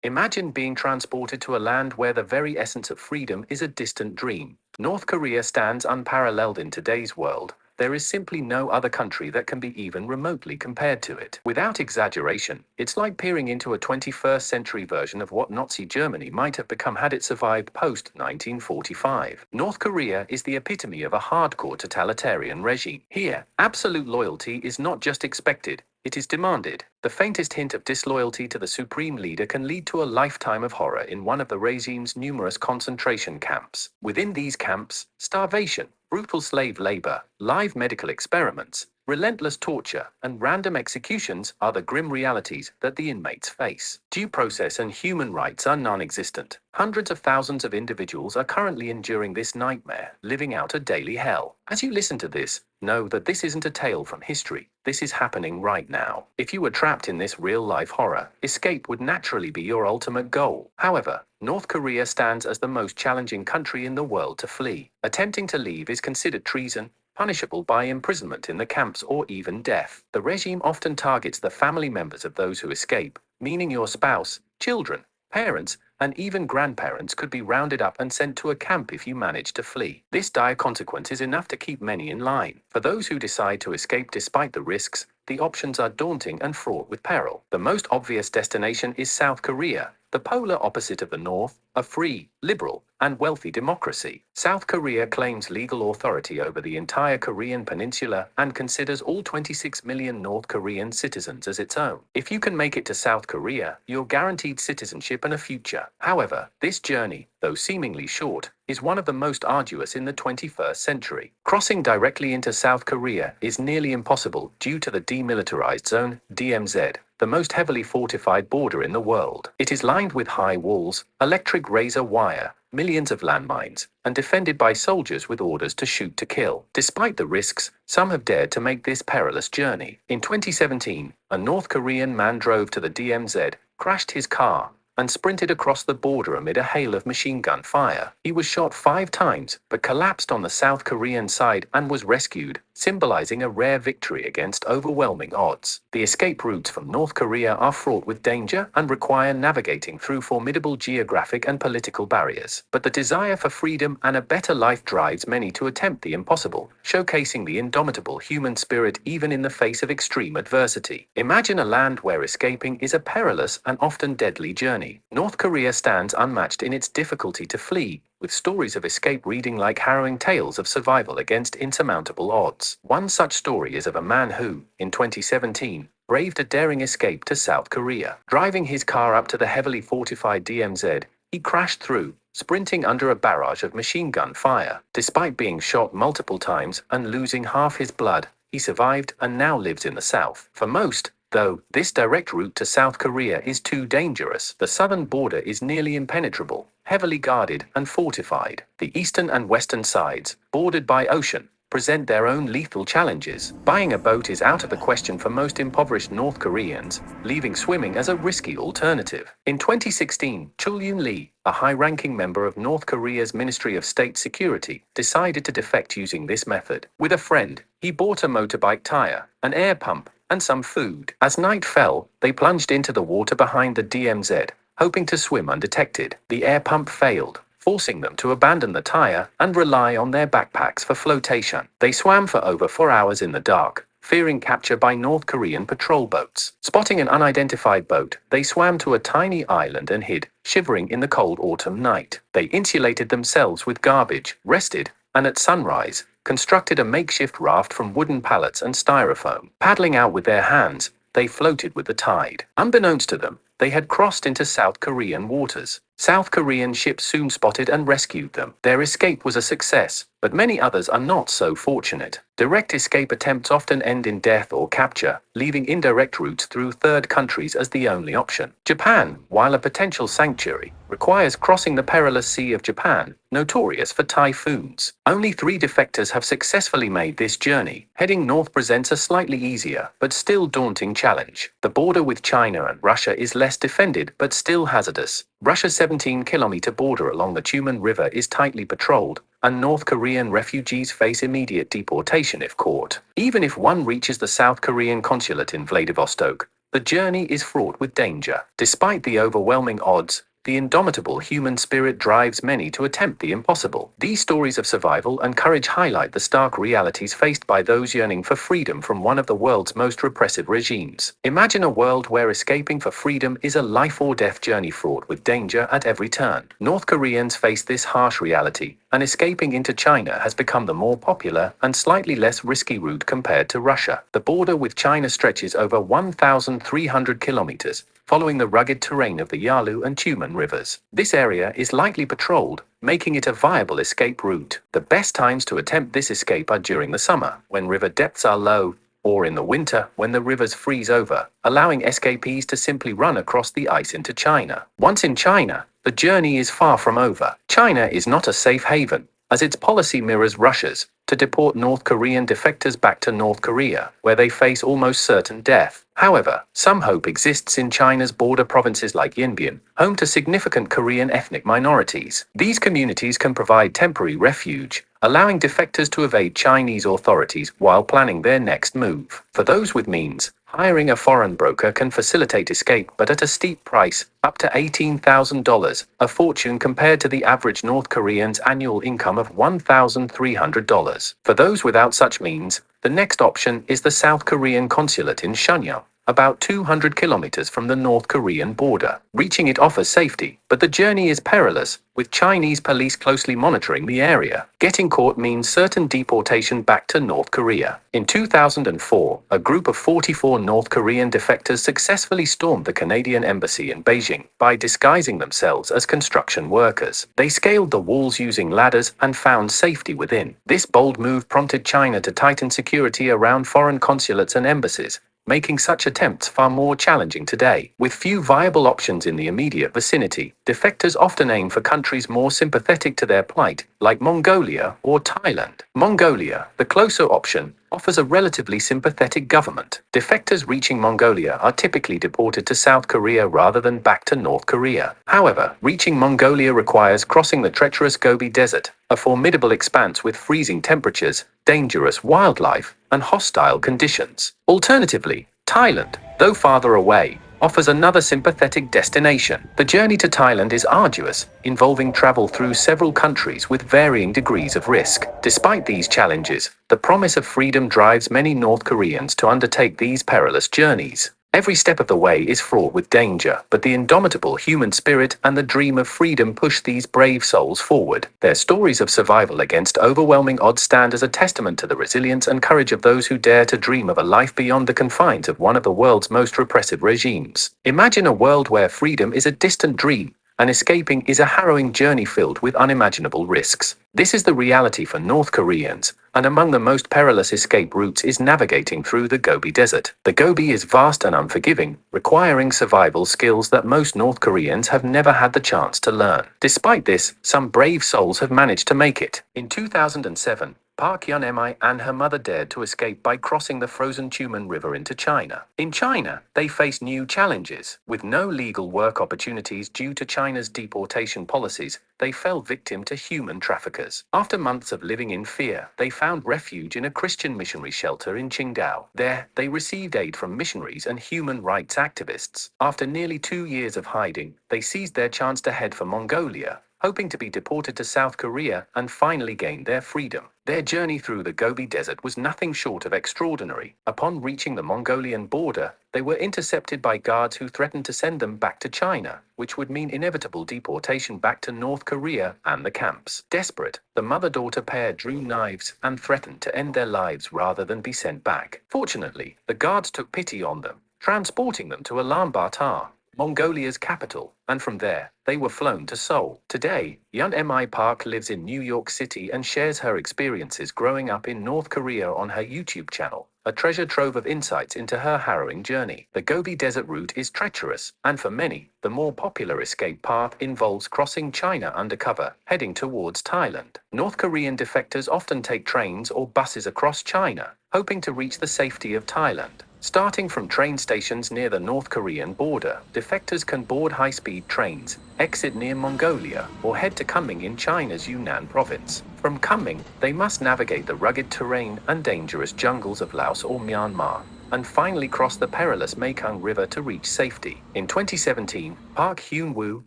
Imagine being transported to a land where the very essence of freedom is a distant dream. North Korea stands unparalleled in today's world. There is simply no other country that can be even remotely compared to it. Without exaggeration, it's like peering into a 21st century version of what Nazi Germany might have become had it survived post-1945. North Korea is the epitome of a hardcore totalitarian regime. Here, absolute loyalty is not just expected, it is demanded. The faintest hint of disloyalty to the supreme leader can lead to a lifetime of horror in one of the regime's numerous concentration camps. Within these camps, starvation, brutal slave labor, live medical experiments, relentless torture, and random executions are the grim realities that the inmates face. Due process and human rights are non-existent. Hundreds of thousands of individuals are currently enduring this nightmare, living out a daily hell. As you listen to this, know that this isn't a tale from history. This is happening right now. If you were trapped in this real-life horror, escape would naturally be your ultimate goal. However, North Korea stands as the most challenging country in the world to flee. Attempting to leave is considered treason, punishable by imprisonment in the camps or even death. The regime often targets the family members of those who escape, meaning your spouse, children, parents, and even grandparents could be rounded up and sent to a camp if you manage to flee. This dire consequence is enough to keep many in line. For those who decide to escape despite the risks, the options are daunting and fraught with peril. The most obvious destination is South Korea, the polar opposite of the North, a free, liberal, and wealthy democracy. South Korea claims legal authority over the entire Korean peninsula and considers all 26 million North Korean citizens as its own. If you can make it to South Korea, you're guaranteed citizenship and a future. However, this journey, though seemingly short, is one of the most arduous in the 21st century. Crossing directly into South Korea is nearly impossible due to the demilitarized zone, DMZ, the most heavily fortified border in the world. It is lined with high walls, electric razor wire, millions of landmines, and defended by soldiers with orders to shoot to kill. Despite the risks, some have dared to make this perilous journey. In 2017, a North Korean man drove to the DMZ, crashed his car, and sprinted across the border amid a hail of machine gun fire. He was shot 5 times, but collapsed on the South Korean side and was rescued, symbolizing a rare victory against overwhelming odds. The escape routes from North Korea are fraught with danger and require navigating through formidable geographic and political barriers. But the desire for freedom and a better life drives many to attempt the impossible, showcasing the indomitable human spirit even in the face of extreme adversity. Imagine a land where escaping is a perilous and often deadly journey. North Korea stands unmatched in its difficulty to flee, with stories of escape reading like harrowing tales of survival against insurmountable odds. One such story is of a man who, in 2017, braved a daring escape to South Korea. Driving his car up to the heavily fortified DMZ, he crashed through, sprinting under a barrage of machine gun fire. Despite being shot multiple times and losing half his blood, he survived and now lives in the South. For most, though, this direct route to South Korea is too dangerous. The southern border is nearly impenetrable, heavily guarded and fortified. The eastern and western sides, bordered by ocean, present their own lethal challenges. Buying a boat is out of the question for most impoverished North Koreans, leaving swimming as a risky alternative. In 2016, Chul Yoon-lee, a high-ranking member of North Korea's Ministry of State Security, decided to defect using this method. With a friend, he bought a motorbike tire, an air pump, and some food. As night fell, they plunged into the water behind the DMZ, hoping to swim undetected. The air pump failed, forcing them to abandon the tire and rely on their backpacks for flotation. They swam for over 4 hours in the dark, fearing capture by North Korean patrol boats. Spotting an unidentified boat, they swam to a tiny island and hid, shivering in the cold autumn night. They insulated themselves with garbage, rested, and at sunrise, constructed a makeshift raft from wooden pallets and styrofoam. Paddling out with their hands, they floated with the tide. Unbeknownst to them, they had crossed into South Korean waters. South Korean ships soon spotted and rescued them. Their escape was a success, but many others are not so fortunate. Direct escape attempts often end in death or capture, leaving indirect routes through third countries as the only option. Japan, while a potential sanctuary, requires crossing the perilous Sea of Japan, notorious for typhoons. Only 3 defectors have successfully made this journey. Heading north presents a slightly easier, but still daunting challenge. The border with China and Russia is less defended, but still hazardous. Russia's 17-kilometer border along the Tumen River is tightly patrolled, and North Korean refugees face immediate deportation if caught. Even if one reaches the South Korean consulate in Vladivostok, The journey is fraught with danger. Despite the overwhelming odds, the indomitable human spirit drives many to attempt the impossible. These stories of survival and courage highlight the stark realities faced by those yearning for freedom from one of the world's most repressive regimes. Imagine a world where escaping for freedom is a life or death journey fraught with danger at every turn. North Koreans face this harsh reality, and escaping into China has become the more popular and slightly less risky route compared to Russia. The border with China stretches over 1,300 kilometers, following the rugged terrain of the Yalu and Tumen rivers. This area is lightly patrolled, making it a viable escape route. The best times to attempt this escape are during the summer, when river depths are low, or in the winter, when the rivers freeze over, allowing escapees to simply run across the ice into China. Once in China, the journey is far from over. China is not a safe haven, as its policy mirrors Russia's, to deport North Korean defectors back to North Korea, where they face almost certain death. However, some hope exists in China's border provinces like Yanbian, home to significant Korean ethnic minorities. These communities can provide temporary refuge, allowing defectors to evade Chinese authorities while planning their next move. For those with means, hiring a foreign broker can facilitate escape, but at a steep price, up to $18,000, a fortune compared to the average North Korean's annual income of $1,300. For those without such means, the next option is the South Korean consulate in Shenyang, about 200 kilometers from the North Korean border. Reaching it offers safety, but the journey is perilous, with Chinese police closely monitoring the area. Getting caught means certain deportation back to North Korea. In 2004, a group of 44 North Korean defectors successfully stormed the Canadian embassy in Beijing by disguising themselves as construction workers. They scaled the walls using ladders and found safety within. This bold move prompted China to tighten security around foreign consulates and embassies, making such attempts far more challenging today. With few viable options in the immediate vicinity, defectors often aim for countries more sympathetic to their plight, like Mongolia or Thailand. Mongolia, the closer option, offers a relatively sympathetic government. Defectors reaching Mongolia are typically deported to South Korea rather than back to North Korea. However, reaching Mongolia requires crossing the treacherous Gobi Desert, a formidable expanse with freezing temperatures, dangerous wildlife, and hostile conditions. Alternatively, Thailand, though farther away, offers another sympathetic destination. The journey to Thailand is arduous, involving travel through several countries with varying degrees of risk. Despite these challenges, the promise of freedom drives many North Koreans to undertake these perilous journeys. Every step of the way is fraught with danger, but the indomitable human spirit and the dream of freedom push these brave souls forward. Their stories of survival against overwhelming odds stand as a testament to the resilience and courage of those who dare to dream of a life beyond the confines of one of the world's most repressive regimes. Imagine a world where freedom is a distant dream, and escaping is a harrowing journey filled with unimaginable risks. This is the reality for North Koreans, and among the most perilous escape routes is navigating through the Gobi Desert. The Gobi is vast and unforgiving, requiring survival skills that most North Koreans have never had the chance to learn. Despite this, some brave souls have managed to make it. In 2007, Park Yun-mi and her mother dared to escape by crossing the frozen Tumen River into China. In China, they faced new challenges. With no legal work opportunities due to China's deportation policies, they fell victim to human traffickers. After months of living in fear, they found refuge in a Christian missionary shelter in Qingdao. There, they received aid from missionaries and human rights activists. After nearly 2 years of hiding, they seized their chance to head for Mongolia, hoping to be deported to South Korea and finally gain their freedom. Their journey through the Gobi Desert was nothing short of extraordinary. Upon reaching the Mongolian border, they were intercepted by guards who threatened to send them back to China, which would mean inevitable deportation back to North Korea and the camps. Desperate, the mother-daughter pair drew knives and threatened to end their lives rather than be sent back. Fortunately, the guards took pity on them, transporting them to Ulaanbaatar, Mongolia's capital, and from there, they were flown to Seoul. Today, Yun-mi Park lives in New York City and shares her experiences growing up in North Korea on her YouTube channel, a treasure trove of insights into her harrowing journey. The Gobi Desert route is treacherous, and for many, the more popular escape path involves crossing China undercover, heading towards Thailand. North Korean defectors often take trains or buses across China, hoping to reach the safety of Thailand. Starting from train stations near the North Korean border, defectors can board high-speed trains, exit near Mongolia, or head to Kunming in China's Yunnan province. From Kunming, they must navigate the rugged terrain and dangerous jungles of Laos or Myanmar, and finally crossed the perilous Mekong River to reach safety. In 2017, Park Hyun-woo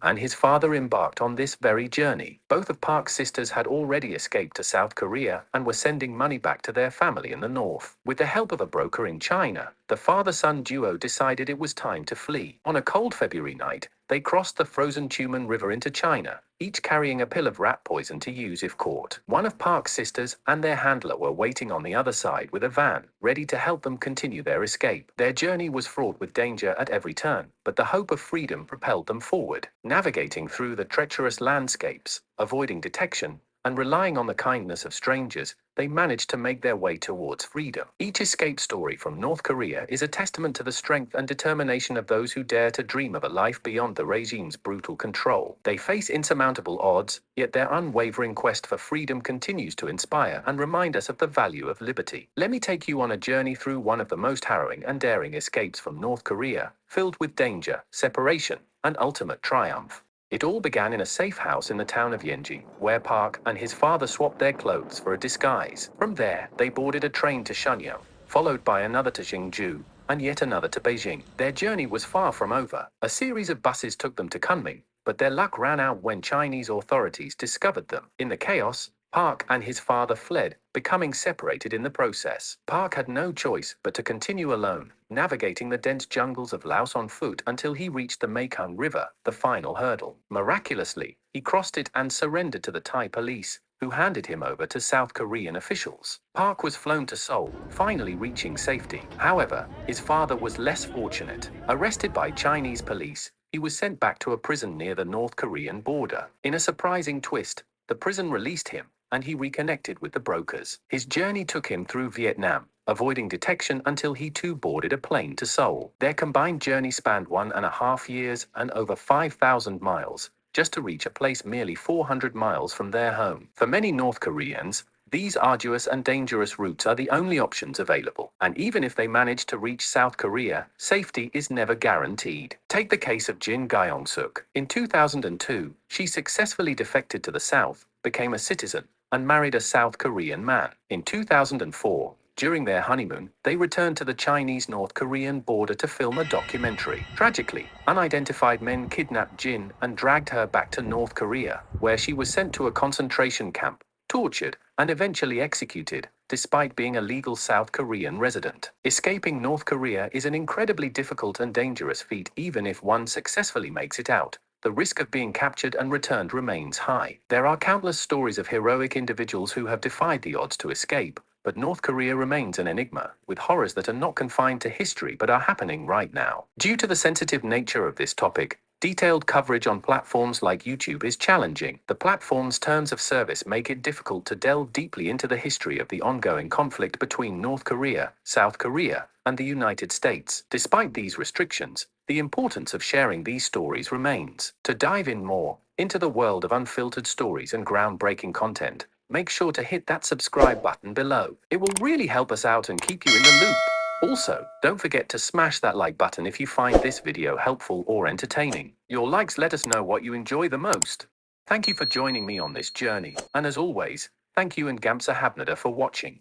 and his father embarked on this very journey. Both of Park's sisters had already escaped to South Korea and were sending money back to their family in the north. With the help of a broker in China, the father-son duo decided it was time to flee. On a cold February night, they crossed the frozen Tumen River into China, each carrying a pill of rat poison to use if caught. One of Park's sisters and their handler were waiting on the other side with a van, ready to help them continue their escape. Their journey was fraught with danger at every turn, but the hope of freedom propelled them forward. Navigating through the treacherous landscapes, avoiding detection, and relying on the kindness of strangers, they managed to make their way towards freedom. Each escape story from North Korea is a testament to the strength and determination of those who dare to dream of a life beyond the regime's brutal control. They face insurmountable odds, yet their unwavering quest for freedom continues to inspire and remind us of the value of liberty. Let me take you on a journey through one of the most harrowing and daring escapes from North Korea, filled with danger, separation, and ultimate triumph. It all began in a safe house in the town of Yenji, where Park and his father swapped their clothes for a disguise. From there, they boarded a train to Shenyang, followed by another to Hsinchu, and yet another to Beijing. Their journey was far from over. A series of buses took them to Kunming, but their luck ran out when Chinese authorities discovered them. In the chaos, Park and his father fled, becoming separated in the process. Park had no choice but to continue alone, navigating the dense jungles of Laos on foot until he reached the Mekong River, the final hurdle. Miraculously, he crossed it and surrendered to the Thai police, who handed him over to South Korean officials. Park was flown to Seoul, finally reaching safety. However, his father was less fortunate. Arrested by Chinese police, he was sent back to a prison near the North Korean border. In a surprising twist, the prison released him, and he reconnected with the brokers. His journey took him through Vietnam, avoiding detection until he too boarded a plane to Seoul. Their combined journey spanned 1.5 years and over 5,000 miles, just to reach a place merely 400 miles from their home. For many North Koreans, these arduous and dangerous routes are the only options available, and even if they manage to reach South Korea, safety is never guaranteed. Take the case of Jin Gyeong-suk. In 2002, she successfully defected to the South, became a citizen, and married a South Korean man. In 2004, during their honeymoon, they returned to the Chinese-North Korean border to film a documentary. Tragically, unidentified men kidnapped Jin and dragged her back to North Korea, where she was sent to a concentration camp, tortured, and eventually executed, despite being a legal South Korean resident. Escaping North Korea is an incredibly difficult and dangerous feat. Even if one successfully makes it out, the risk of being captured and returned remains high. There are countless stories of heroic individuals who have defied the odds to escape, but North Korea remains an enigma, with horrors that are not confined to history but are happening right now. Due to the sensitive nature of this topic, detailed coverage on platforms like YouTube is challenging. The platform's terms of service make it difficult to delve deeply into the history of the ongoing conflict between North Korea, South Korea, and the United States. Despite these restrictions, the importance of sharing these stories remains. To dive in more into the world of unfiltered stories and groundbreaking content, make sure to hit that subscribe button below. It will really help us out and keep you in the loop. Also, don't forget to smash that like button if you find this video helpful or entertaining. Your likes let us know what you enjoy the most. Thank you for joining me on this journey, and as always, thank you and Gamsa Habnada for watching.